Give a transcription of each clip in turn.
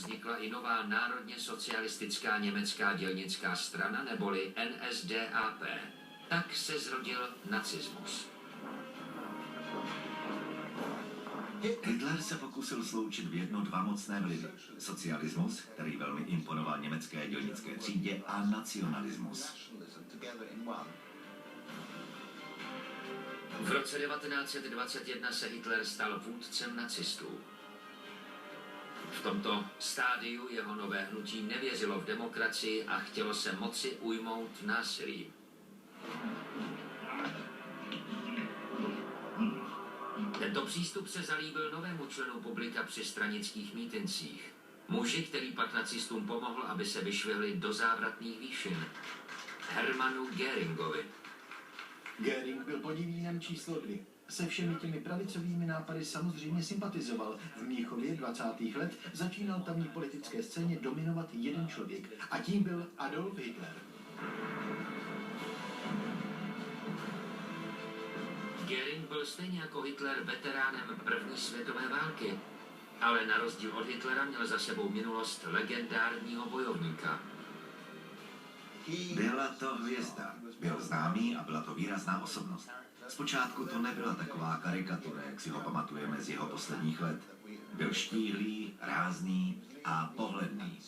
vznikla i nová národně socialistická německá dělnická strana neboli NSDAP. Tak se zrodil nacismus. Hitler se pokusil sloučit v jedno dva mocné vlivy. Socialismus, který velmi imponoval německé dělnické třídě, a nacionalismus. V roce 1921 se Hitler stal vůdcem nacistů. V tomto stádiu jeho nové hnutí nevěřilo v demokracii a chtělo se moci ujmout násilím. Tento přístup se zalíbil novému členu publika při stranických mítincích. Muži, který pak nacistům pomohl, aby se vyšvihli do závratných výšin. Hermannu Göringovi. Göring byl podivínem číslo 2. Se všemi těmi pravicovými nápady samozřejmě sympatizoval. V Mnichově 20. let začínal tamní politické scéně dominovat jeden člověk. A tím byl Adolf Hitler. Göring byl stejně jako Hitler veteránem první světové války, ale na rozdíl od Hitlera měl za sebou minulost legendárního bojovníka. Byla to hvězda. Byl známý a byla to výrazná osobnost. Zpočátku to nebyla taková karikatura, jak si ho pamatujeme z jeho posledních let. Byl štíhlý, rázný a pohledný.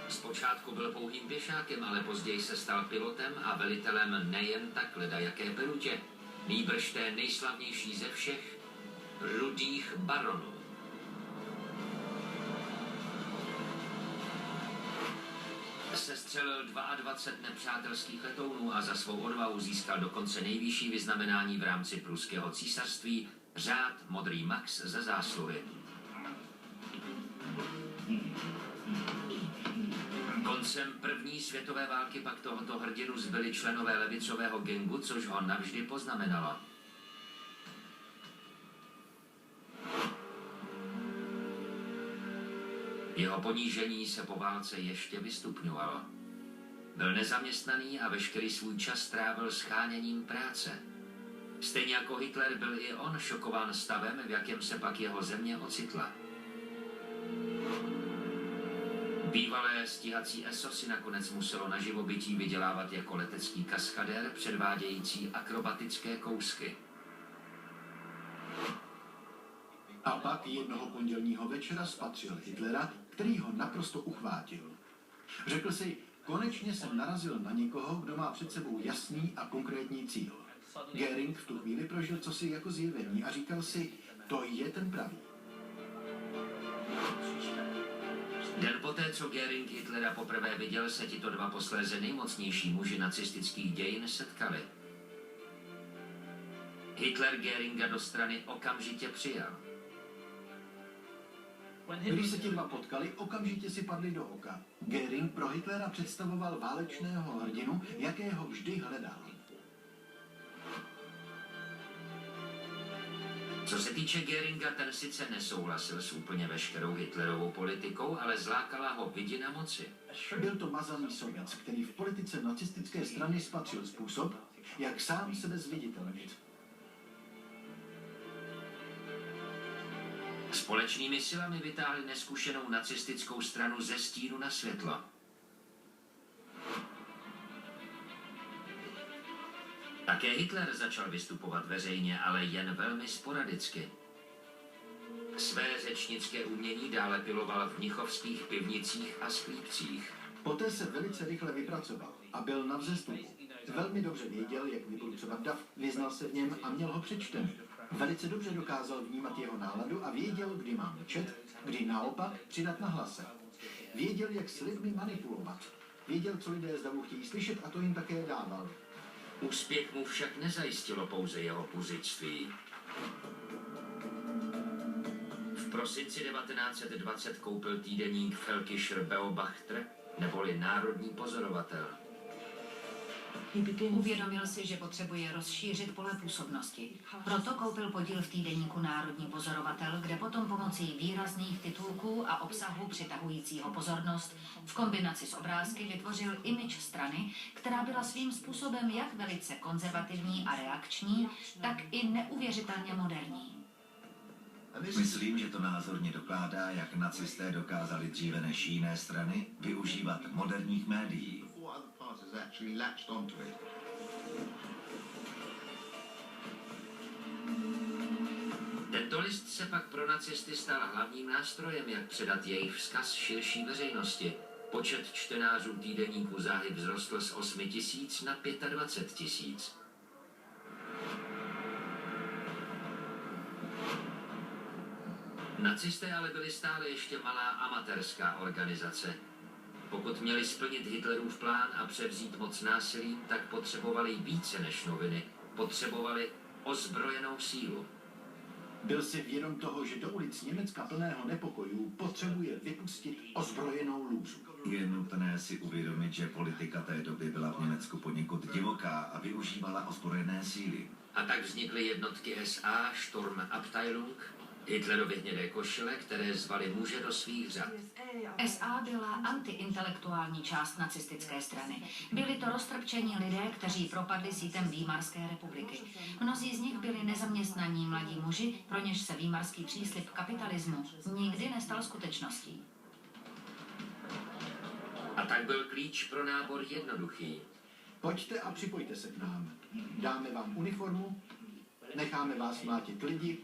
Zpočátku byl pouhým pěšákem, ale později se stal pilotem a velitelem nejen tak ledajaké perutě, nýbrž té nejslavnější ze všech, Rudých baronů. Sestřelil 22 nepřátelských letounů a za svou odvahu získal dokonce nejvyšší vyznamenání v rámci pruského císařství, řád Modrý Max za zásluhy. Koncem první světové války pak tohoto hrdinu zbyli členové levicového gangu, což ho navždy poznamenalo. Jeho ponížení se po válce ještě vystupňovalo. Byl nezaměstnaný a veškerý svůj čas trávil sháněním práce. Stejně jako Hitler byl i on šokován stavem, v jakém se pak jeho země ocitla. Bývalé stíhací ESO si nakonec muselo na živobytí vydělávat jako letecký kaskadér předvádějící akrobatické kousky. A pak jednoho pondělního večera spatřil Hitlera, který ho naprosto uchvátil. Řekl si, konečně jsem narazil na někoho, kdo má před sebou jasný a konkrétní cíl. Göring v tu chvíli prožil cosi jako zjevení a říkal si, to je ten pravý. Den poté, co Göring Hitlera poprvé viděl, se tito dva posléze nejmocnější muži nacistických dějin setkali. Hitler Göringa do strany okamžitě přijal. Když se ti dva potkali, okamžitě si padli do oka. Göring pro Hitlera představoval válečného hrdinu, jakého vždy hledal. Co se týče Göringa, ten sice nesouhlasil s úplně veškerou Hitlerovou politikou, ale zlákala ho vidina moci. Byl to mazaný sovět, který v politice nacistické strany spatřil způsob, jak sám sebe zviditelnit. Společnými silami vytáhli neskušenou nacistickou stranu ze stínu na světlo. Také Hitler začal vystupovat veřejně, ale jen velmi sporadicky. Své řečnické umění dále piloval v mnichovských pivnicích a sklípcích. Poté se velice rychle vypracoval a byl na vzestupu. Velmi dobře věděl, jak vyburcovat dav, vyznal se v něm a měl ho přečtený. Velice dobře dokázal vnímat jeho náladu a věděl, kdy má mlčet, kdy naopak přidat na hlase. Věděl, jak s lidmi manipulovat. Věděl, co lidé z davu chtějí slyšet a to jim také dával. Úspěch mu však nezajistilo pouze jeho puzičství. V prosinci 1920 koupil týdeník Völkischer Beobachter, neboli Národní pozorovatel. Uvědomil si, že potřebuje rozšířit pole působnosti. Proto koupil podíl v týdeníku Národní pozorovatel, kde potom pomocí výrazných titulků a obsahu přitahujícího pozornost v kombinaci s obrázky vytvořil image strany, která byla svým způsobem jak velice konzervativní a reakční, tak i neuvěřitelně moderní. Myslím, že to názorně dokládá, jak nacisté dokázali dříve než jiné strany využívat moderních médií. Tento list se pak pro nacisty stal hlavním nástrojem, jak předat jejich vzkaz širší veřejnosti. Počet čtenářů týdeníku záhy vzrostl z 8 000 na 25 000. Nacisté ale byli stále ještě malá amatérská organizace. Pokud měli splnit Hitlerův plán a převzít moc násilím, tak potřebovali více než noviny. Potřebovali ozbrojenou sílu. Byl si vědom toho, že do ulic Německa plného nepokojů potřebuje vypustit ozbrojenou lůzu. Je nutné si uvědomit, že politika té doby byla v Německu poněkud divoká a využívala ozbrojené síly. A tak vznikly jednotky SA, Sturmabteilung, Hitlerovy hnědé košile, které zvali muže do svých řad. SA byla antiintelektuální část nacistické strany. Byli to roztrpčení lidé, kteří propadli sítem Výmarské republiky. Mnozí z nich byli nezaměstnaní mladí muži, pro něž se výmarský příslib kapitalismu nikdy nestal skutečností. A tak byl klíč pro nábor jednoduchý. Pojďte a připojte se k nám. Dáme vám uniformu, necháme vás mlátit lidi,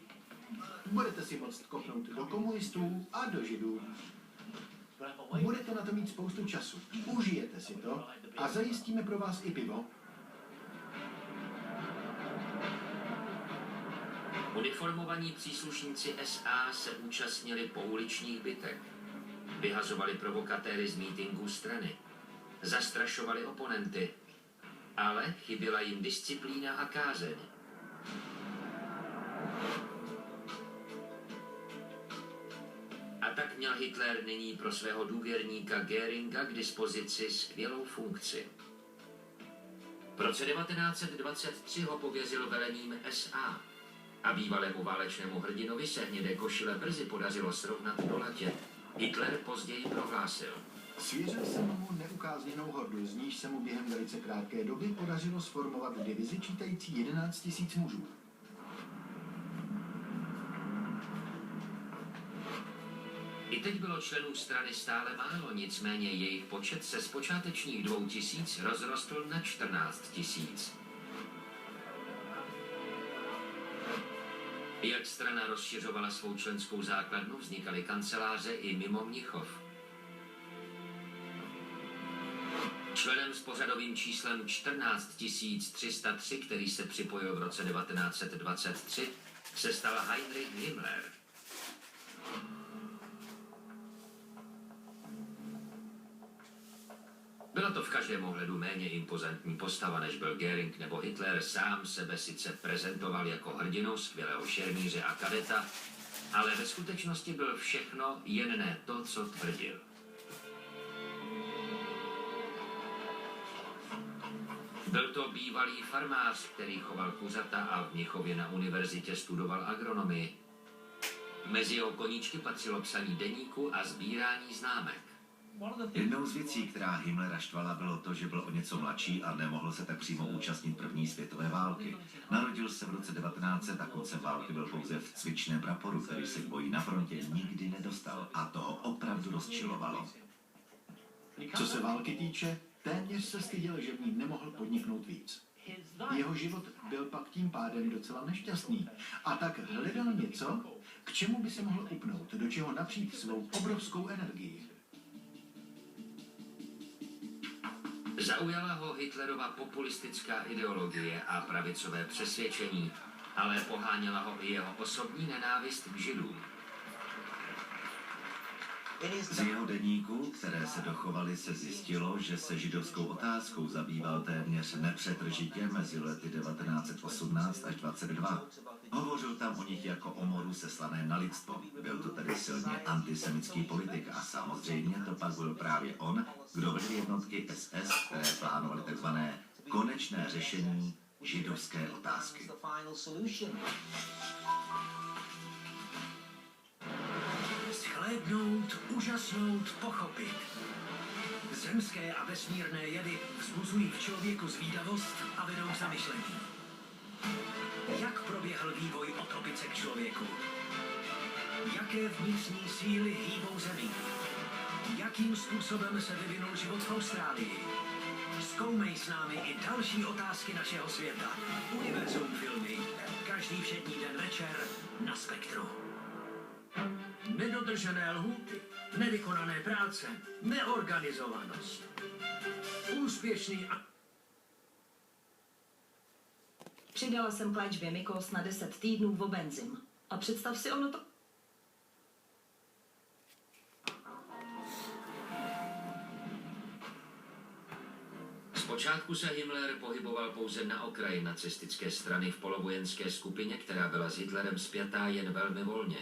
budete si moct kopnout do komunistů a do židů. Budete na to mít spoustu času. Užijete si to a zajistíme pro vás i pivo. Uniformovaní příslušníci SA se účastnili pouličních bitek. Vyhazovali provokatéry z mítinků strany. Zastrašovali oponenty. Ale chyběla jim disciplína a kázeň. A tak měl Hitler nyní pro svého důvěrníka Göringa k dispozici skvělou funkci. V roce 1923 ho pověřil velením SA a bývalému válečnému hrdinovi se hnědé košile brzy podařilo srovnat do latě. Hitler později prohlásil: Svěřil jsem mu neukázněnou hordu, z níž se mu během velice krátké doby podařilo sformovat divizi čítající 11 000 mužů. I teď bylo členů strany stále málo, nicméně jejich počet se z počátečních 2 000 rozrostl na 14 000. Jak strana rozšiřovala svou členskou základnu, vznikaly kanceláře i mimo Mnichov. Členem s pořadovým číslem 14 303, který se připojil v roce 1923, se stal Heinrich Himmler. Byla to v každém ohledu méně impozantní postava, než byl Göring nebo Hitler. Sám sebe sice prezentoval jako hrdinou, skvělého šermíře a kadeta, ale ve skutečnosti byl všechno, jen ne to, co tvrdil. Byl to bývalý farmář, který choval kuřata a v Mnichově na univerzitě studoval agronomii. Mezi jeho koníčky patřilo psaní deníku a sbírání známek. Jednou z věcí, která Himmlera štvala, bylo to, že byl o něco mladší a nemohl se tak přímo účastnit první světové války. Narodil se v roce 1900 a koncem války byl pouze v cvičném praporu, který se k boji na frontě nikdy nedostal a to ho opravdu rozčilovalo. Co se války týče, téměř se styděl, že v ní nemohl podniknout víc. Jeho život byl pak tím pádem docela nešťastný a tak hledal něco, k čemu by se mohl upnout, do čeho napřít svou obrovskou energii. Zaujala ho Hitlerova populistická ideologie a pravicové přesvědčení, ale poháněla ho i jeho osobní nenávist k Židům. Z jeho deníku, které se dochovaly, se zjistilo, že se židovskou otázkou zabýval téměř nepřetržitě mezi lety 1918 až 22. Hovořil tam o nich jako o moru seslaném na lidstvo. Byl to tedy silně antisemický politik a samozřejmě to pak byl právě on, kdo vedl jednotky SS, které plánovaly tzv. Konečné řešení židovské otázky. Shlédnout, úžasnout, pochopit. Zemské a vesmírné jevy vzbuzují v člověku zvídavost a vedou k zamyšlení. Jak proběhl vývoj od opice k člověku? Jaké vnitřní síly hýbou zemí? Jakým způsobem se vyvinul život v Austrálii? Zkoumej s námi i další otázky našeho světa. Univerzum filmy. Každý všední den večer na Spektru. Nedodržené lhůty, nevykonané práce, neorganizovanost. Úspěšný a... Přidala jsem k léčbě mykóz na 10 týdnů Vobenzym. A představ si, ono to... Zpočátku se Himmler pohyboval pouze na okraji nacistické strany v polovojenské skupině, která byla s Hitlerem spjatá jen velmi volně.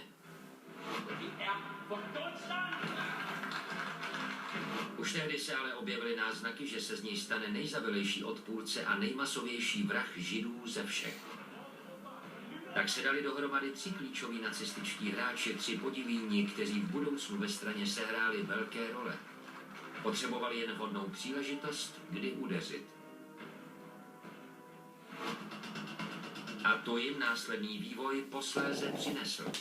Už tehdy se ale objevily náznaky, že se z něj stane nejzavilejší odpůrce a nejmasovější vrah Židů ze všech. Tak se dali dohromady 3 klíčoví nacističtí hráči, 3 podivíni, kteří v budoucnu ve straně sehráli velké role. Potřebovali jen vhodnou příležitost, kdy udeřit. A to jim následný vývoj posléze přinesl.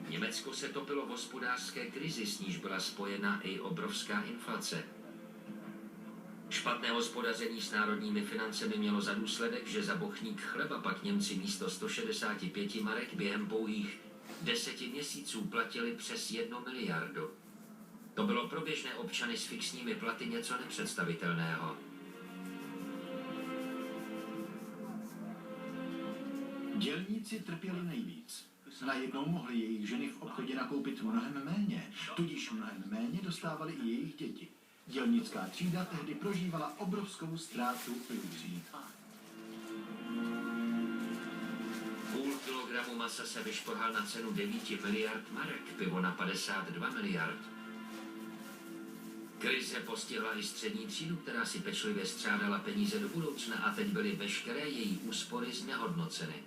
Německo se topilo v hospodářské krizi, s níž byla spojena i obrovská inflace. Špatné hospodaření s národními financemi mělo za důsledek, že za bochník chleba pak Němci místo 165 marek během pouhých 10 měsíců platili přes 1 miliardu. To bylo pro běžné občany s fixními platy něco nepředstavitelného. Dělníci trpěli nejvíc. Najednou mohly jejich ženy v obchodě nakoupit mnohem méně, tudíž mnohem méně dostávali i jejich děti. Dělnická třída tehdy prožívala obrovskou ztrátu iluzí. Půl kilogramu masa se vyšplhal na cenu 9 miliard marek, pivo na 52 miliard. Krize postihla i střední třídu, která si pečlivě střádala peníze do budoucna a teď byly veškeré její úspory znehodnoceny.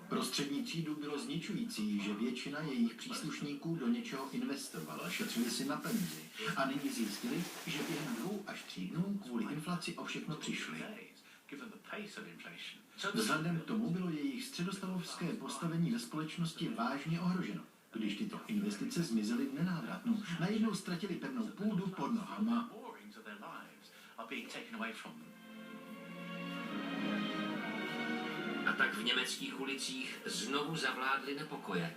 Pro střední třídu bylo zničující, že většina jejich příslušníků do něčeho investovala, šetřili si na peníze a nyní zjistili, že během 2 až 3 dnů kvůli inflaci o všechno přišli. Vzhledem k tomu bylo jejich středostavovské postavení ve společnosti vážně ohroženo. Když tyto investice zmizely v nenávratnu, najednou ztratili pevnou půdu pod nohama. A tak v německých ulicích znovu zavládly nepokoje.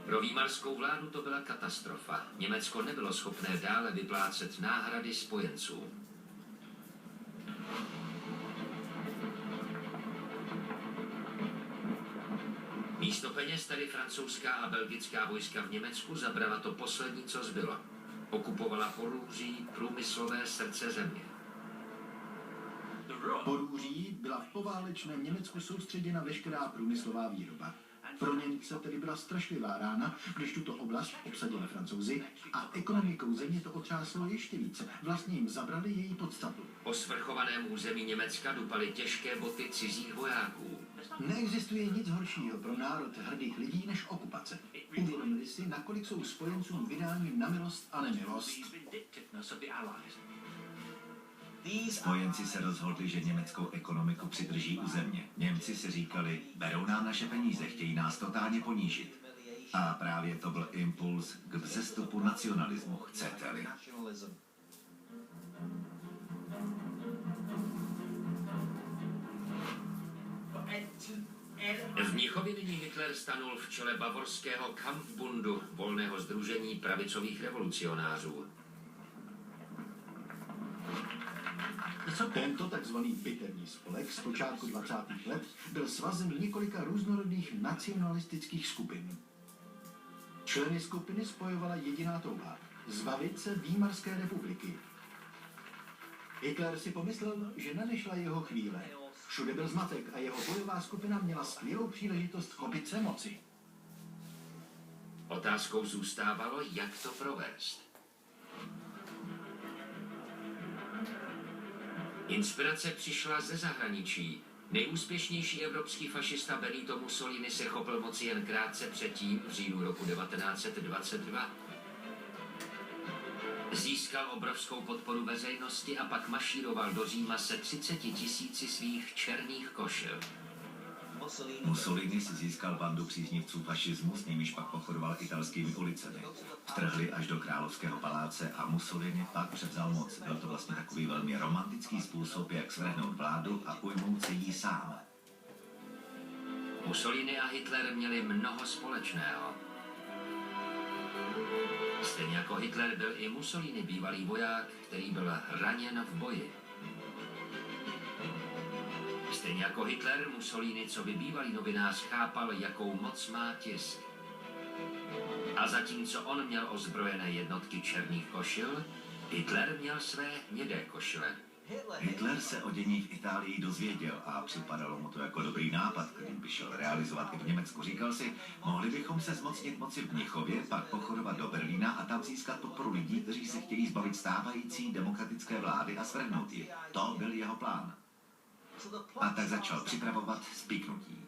Pro výmarskou vládu to byla katastrofa. Německo nebylo schopné dále vyplácet náhrady spojenců. Místo peněz tedy francouzská a belgická vojska v Německu zabrala to poslední, co zbylo. Okupovala Porúří, průmyslové srdce země. Porúří byla v poválečném Německu soustředěna veškerá průmyslová výroba. Pro Němce tedy byla strašlivá rána, když tuto oblast obsadili Francouzi a ekonomikou země to otřáslo ještě více. Vlastně jim zabrali její podstatu. Po svrchovaném území Německa dupaly těžké boty cizích vojáků. Neexistuje nic horšího pro národ hrdých lidí než okupace. Uvědomili si, nakolik jsou spojencům vydáním na milost a nemilost. Spojenci se rozhodli, že německou ekonomiku přidrží u země. Němci si říkali, berou nám naše peníze, chtějí nás totálně ponížit. A právě to byl impuls k vzestupu nacionalismu, chcete-li. V Mnichově nyní Hitler stanul v čele bavorského Kampfbundu, volného sdružení pravicových revolucionářů. Tento takzvaný bitevní spolek z počátku 20. let byl svazem několika různorodých nacionalistických skupin. Členy skupiny spojovala jediná touha – zbavit se Výmarské republiky. Hitler si pomyslel, že nadešla jeho chvíle. Všude byl zmatek a jeho bojová skupina měla skvělou příležitost chopit se moci. Otázkou zůstávalo, jak to provést. Inspirace přišla ze zahraničí. Nejúspěšnější evropský fašista Benito Mussolini se chopil moci jen krátce předtím, v říjnu roku 1922. Získal obrovskou podporu veřejnosti a pak mašíroval do Říma se 30 000 svých černých košil. Mussolini si získal bandu příznivců fašismu, s nimiž pak pochodoval italskými ulicemi. Vtrhli až do královského paláce a Mussolini pak převzal moc. Byl to vlastně takový velmi romantický způsob, jak svrhnout vládu a ujmout si ji sám. Mussolini a Hitler měli mnoho společného. Stejně jako Hitler byl i Mussolini bývalý voják, který byl raněn v boji. Stejně jako Hitler, Mussolini, co by bývalý novinář, chápal, jakou moc má tisk. A zatímco on měl ozbrojené jednotky černých košil, Hitler měl své hnědé košile. Hitler se o dění v Itálii dozvěděl a připadalo mu to jako dobrý nápad, který by šel realizovat i v Německu. Říkal si, mohli bychom se zmocnit moci v Mnichově, pak pochodovat do Berlína a tam získat podporu lidí, kteří se chtějí zbavit stávající demokratické vlády a svrhnout ji. To byl jeho plán. A tak začal připravovat spiknutí.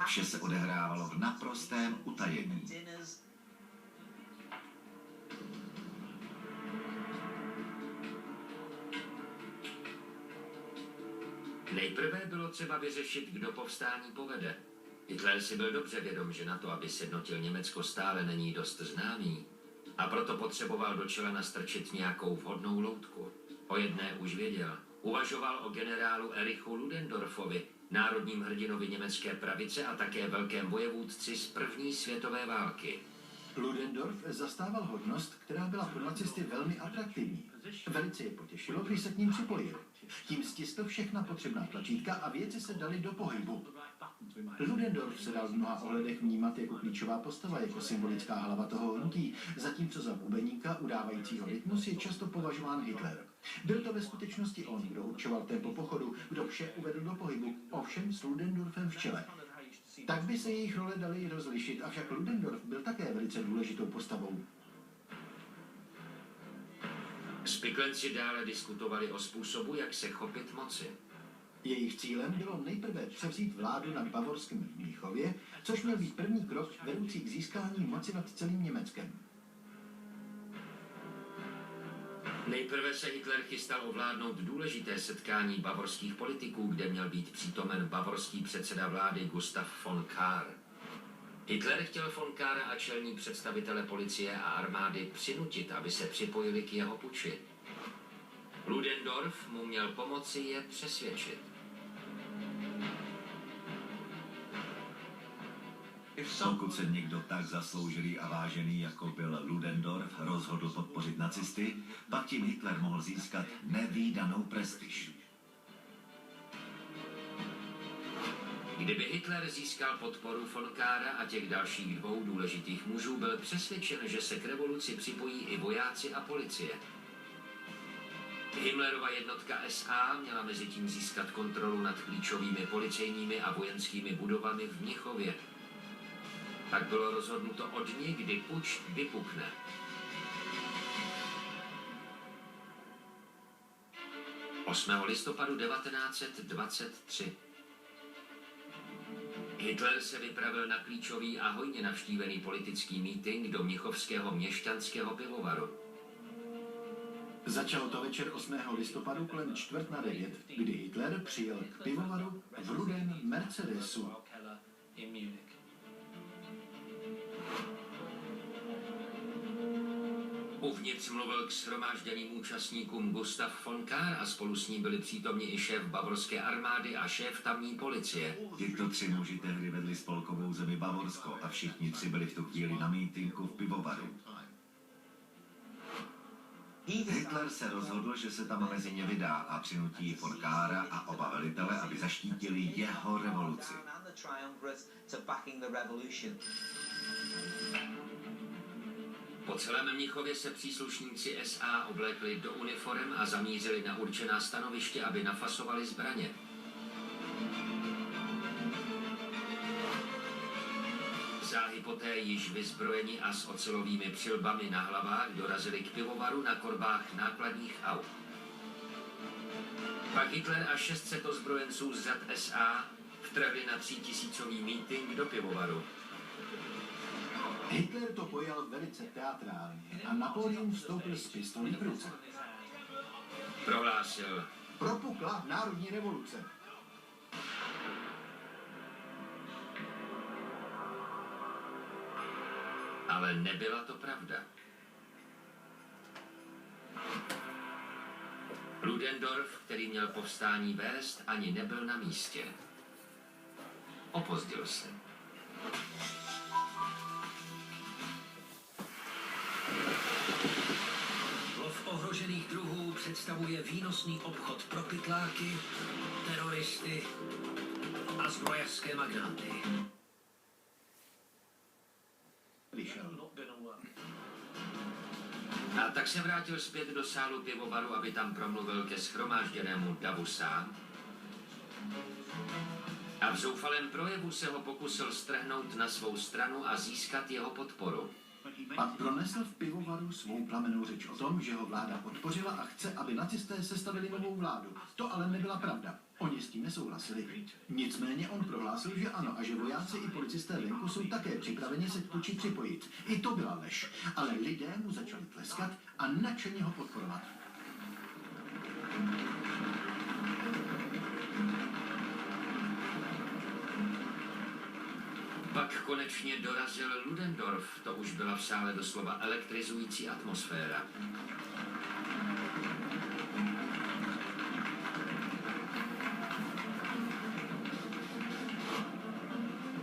Vše se odehrávalo v naprostém utajení. Nejprve bylo třeba vyřešit, kdo povstání povede. Hitler si byl dobře vědom, že na to, aby sjednotil Německo, stále není dost známý. A proto potřeboval do čela nastrčit nějakou vhodnou loutku. O jedné už věděl. Uvažoval o generálu Erichu Ludendorffovi, národním hrdinovi německé pravice a také velkém vojevůdci z první světové války. Ludendorff zastával hodnost, která byla pro nacisty velmi atraktivní. Velice je potěšilo, když se k ním připojil. Tím stiskl všechna potřebná tlačítka a věci se daly do pohybu. Ludendorff se dal v mnoha ohledech vnímat jako klíčová postava, jako symbolická hlava toho hnutí, zatímco za bubeníka udávajícího rytmus je často považován Hitler. Byl to ve skutečnosti on, kdo určoval tempo pochodu, kdo vše uvedl do pohybu, ovšem s Ludendorffem v čele. Tak by se jejich role daly rozlišit, avšak Ludendorff byl také velice důležitou postavou. Spiklenci dále diskutovali o způsobu, jak se chopit moci. Jejich cílem bylo nejprve převzít vládu nad Bavorském v Mnichově, což měl být první krok vedoucí k získání moci nad celým Německem. Nejprve se Hitler chystal ovládnout důležité setkání bavorských politiků, kde měl být přítomen bavorský předseda vlády Gustav von Kahr. Hitler chtěl von Kahra a čelní představitele policie a armády přinutit, aby se připojili k jeho puči. Ludendorff mu měl pomoci je přesvědčit. Pokud se někdo tak zasloužilý a vážený, jako byl Ludendorff, rozhodl podpořit nacisty, pak tím Hitler mohl získat nevídanou prestiž. Kdyby Hitler získal podporu von Kahra a těch dalších dvou důležitých mužů, byl přesvědčen, že se k revoluci připojí i vojáci a policie. Himmlerova jednotka SA měla mezitím získat kontrolu nad klíčovými policejními a vojenskými budovami v Mnichově. Tak bylo rozhodnuto o dni, kdy puč vypukne. Listopadu 1923. Hitler se vypravil na klíčový a hojně navštívený politický mítink do mnichovského měšťanského pivovaru. Začalo to večer 8. listopadu kolem 8:45, kdy Hitler přijel k pivovaru v rudém Mercedesu. Uvnitř mluvil k shromážděným účastníkům Gustav von Kahr a spolu s ním byli přítomni i šéf bavorské armády a šéf tamní policie. Tyto tři muži tehdy vedli spolkovou zemi Bavorsko a všichni tři byli v tu chvíli na mítinku v pivovaru. Hitler se rozhodl, že se tam mezi ně vydá a přinutí von Kahra a oba velitele, aby zaštítili jeho revoluci. Po celém Mnichově se příslušníci SA oblékli do uniform a zamířili na určená stanoviště, aby nafasovali zbraně. Záhy poté již vyzbrojeni a s ocelovými přilbami na hlavách dorazili k pivovaru na korbách nákladních aut. Pak Hitler a 600 ozbrojenců z řad SA vtrhli na 3000 mítink do pivovaru. Hitler to pojal velice teatrálně a Napoleon vstoupil s pistolí v ruce. Prohlásil, Propukla národní revoluce. ale nebyla to pravda. Ludendorff, který měl povstání vést, ani nebyl na místě. Opozdil se. Lov ohrožených druhů představuje výnosný obchod pro pytláky, teroristy a zbrojařské magnáty. Vyšel. A tak se vrátil zpět do sálu pivovaru, aby tam promluvil ke shromážděnému davu sám. A v zoufalém projevu se ho pokusil strhnout na svou stranu a získat jeho podporu. Pak pronesl v pivovaru svou plamennou řeč o tom, že ho vláda podpořila a chce, aby nacisté sestavili novou vládu. To ale nebyla pravda. Oni s tím nesouhlasili. Nicméně on prohlásil, že ano a že vojáci i policisté venku jsou také připraveni se k puči připojit. I to byla lež, ale lidé mu začali tleskat a nadšeně ho podporovat. Pak konečně dorazil Ludendorff, to už byla v sále doslova elektrizující atmosféra.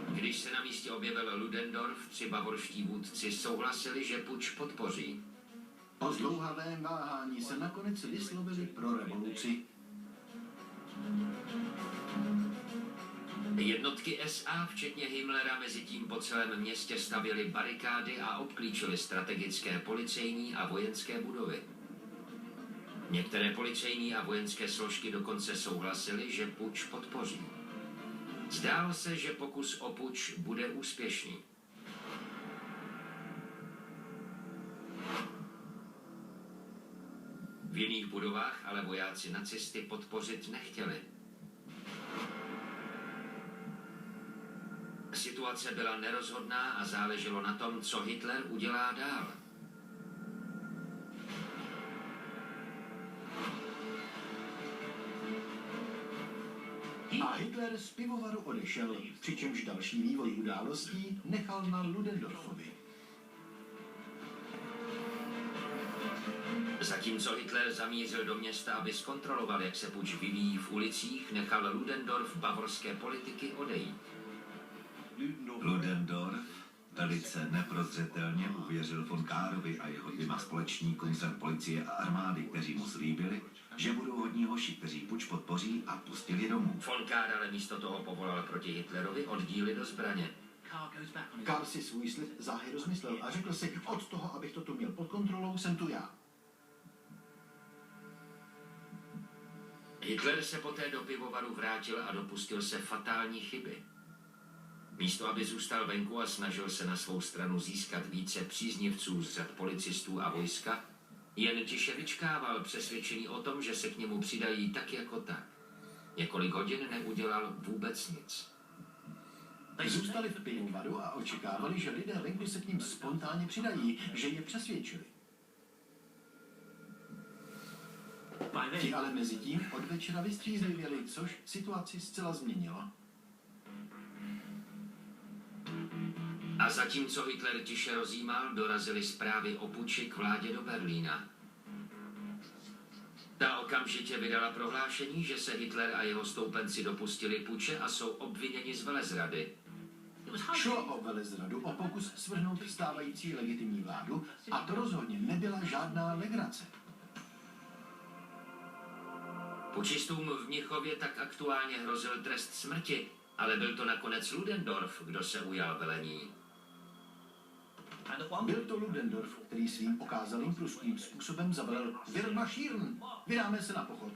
Když se na místě objevil Ludendorff, 3 bavorští vůdci souhlasili, že puč podpoří. Po zdlouhavém váhání se nakonec vyslovili pro revoluci. Jednotky SA, včetně Himmlera, mezi tím po celém městě stavěly barikády a obklíčily strategické policejní a vojenské budovy. Některé policejní a vojenské složky dokonce souhlasily, že puč podpoří. Zdálo se, že pokus o puč bude úspěšný. V jiných budovách ale vojáci nacisty podpořit nechtěli. Situace byla nerozhodná a záleželo na tom, co Hitler udělá dál. A Hitler z pivovaru odešel, přičemž další vývoj událostí nechal na Ludendorffovi. Zatímco Hitler zamířil do města, aby zkontroloval, jak se puč vyvíjí v ulicích, nechal Ludendorff bavorské politiky odejít. Ludendorff velice neprozřetelně uvěřil von Kahrovi a jeho 2 společníkům z policie a armády, kteří mu slíbili, že budou hodní hoši, kteří puč podpoří, a pustil je domů. Von Kahr ale místo toho povolal proti Hitlerovi oddíly do zbraně. Karl si svůj slib záhy rozmyslel a řekl si, od toho, abych to tu měl pod kontrolou, jsem tu já. Hitler se poté do pivovaru vrátil a dopustil se fatální chyby. Místo, aby zůstal venku a snažil se na svou stranu získat více příznivců z řad policistů a vojska, jen tiše vyčkával, přesvědčený o tom, že se k němu přidají tak jako tak. Několik hodin neudělal vůbec nic. Zůstali v pivovaru a očekávali, že lidé venku se k ním spontánně přidají, že je přesvědčili. Ti ale mezi tím od večera vystřízlivěli, což situaci zcela změnilo. A zatímco Hitler tiše rozjímal, dorazily zprávy o puči k vládě do Berlína. Ta okamžitě vydala prohlášení, že se Hitler a jeho stoupenci dopustili puče a jsou obviněni z velezrady. Šlo o velezradu, o pokus svrhnout stávající legitimní vládu, a to rozhodně nebyla žádná legrace. Pučistům v Mnichově tak aktuálně hrozil trest smrti, ale byl to nakonec Ludendorff, kdo se ujal velení. Byl to Ludendorff, který svým okázalým pruským způsobem zavelel: Wir marschieren, vydáme se na pochod.